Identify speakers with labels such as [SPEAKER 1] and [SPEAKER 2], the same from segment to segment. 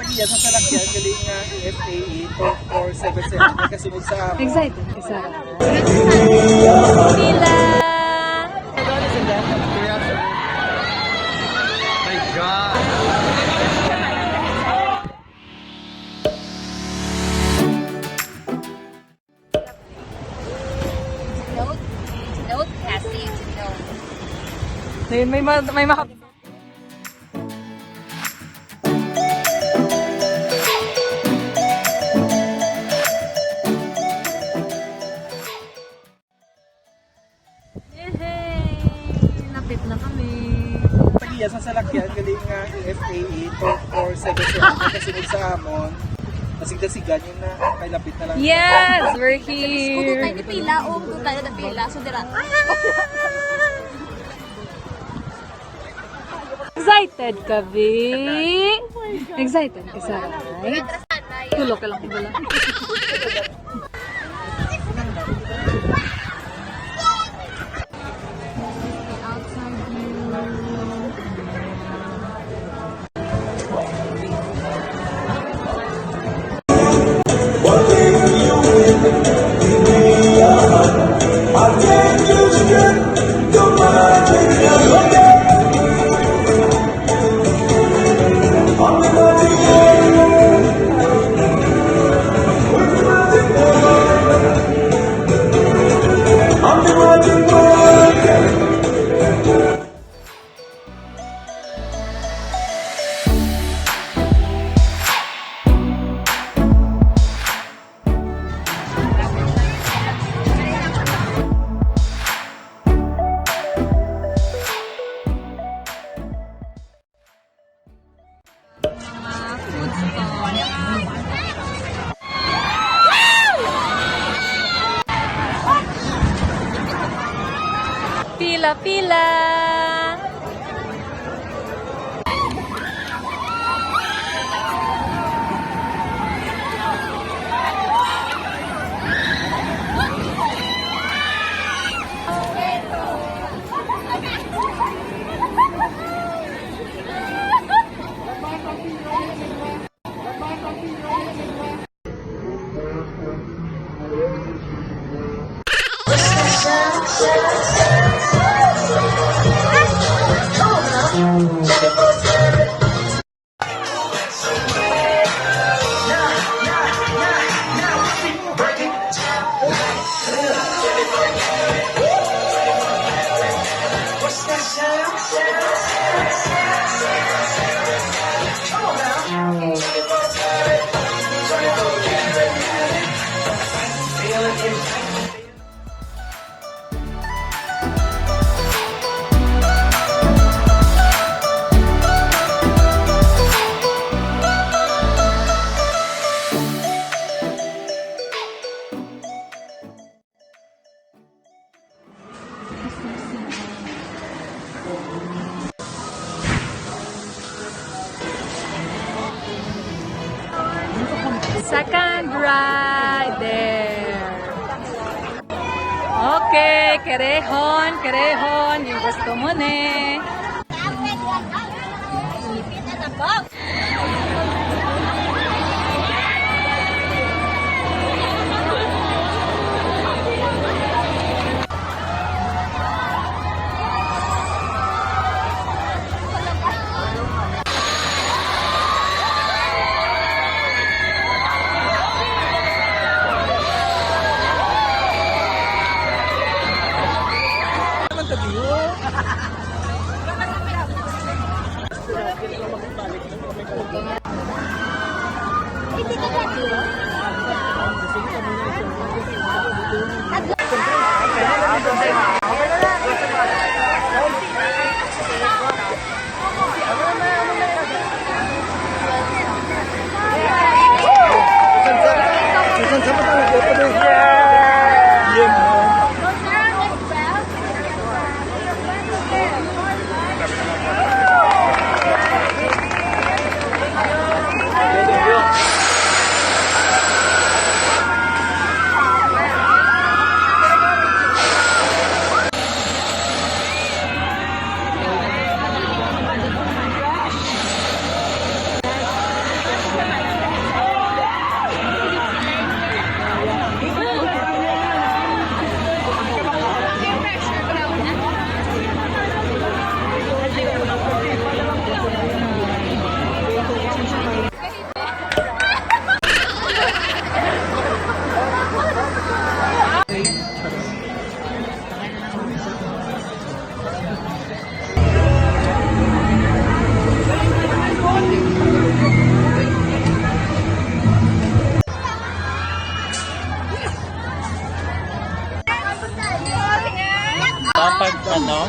[SPEAKER 1] Yan sa salakyan, galing nga FAE 4477 kasunod sa amo.
[SPEAKER 2] Excited ka sa Pila!
[SPEAKER 1] My God!
[SPEAKER 3] Note passage, note.
[SPEAKER 2] May maka... Lapit na kami.
[SPEAKER 1] Yan sa salakyan, galing nga FAE 4477 kasunod sa amon. Masigdasigan yun na kay lapit na lang.
[SPEAKER 2] Yes! We're
[SPEAKER 3] Kung
[SPEAKER 2] here!
[SPEAKER 3] tayo na pila, o kung tayo na pila, so dira.
[SPEAKER 2] Excited ka, Vic? Excited ka sa ride? Tulog ka lang ko wala. Pila! Second ride there. Okay, kerehon. Yung gusto mo ne.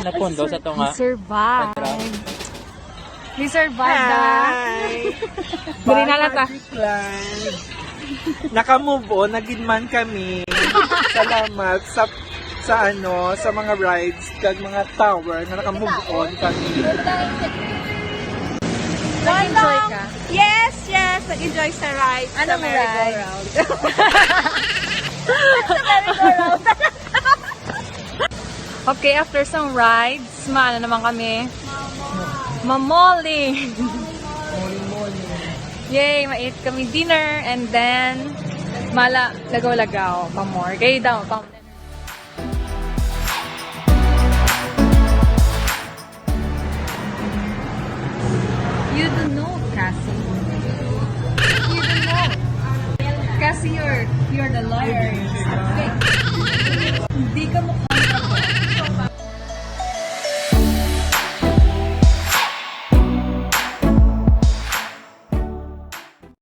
[SPEAKER 1] Napundo sa tunga.
[SPEAKER 2] Survive. We survived Dali na lang ta.
[SPEAKER 1] Naka-move on, nagidman kami. Salamat sa mga rides kag mga tower na naka-move on kami.
[SPEAKER 2] Nag-enjoy ka?
[SPEAKER 3] Yes, yes. Nag-enjoy sa ride.
[SPEAKER 2] Anong ride?
[SPEAKER 3] Sa merry-go-round.
[SPEAKER 2] Okay, after some rides, maano naman kami? Mamoli! Yay! Ma-eat kami dinner and then lagaw-lagaw pa more. Kayo daw, pa You don't know, Cassie. You don't know. Cassie, you're the lawyer.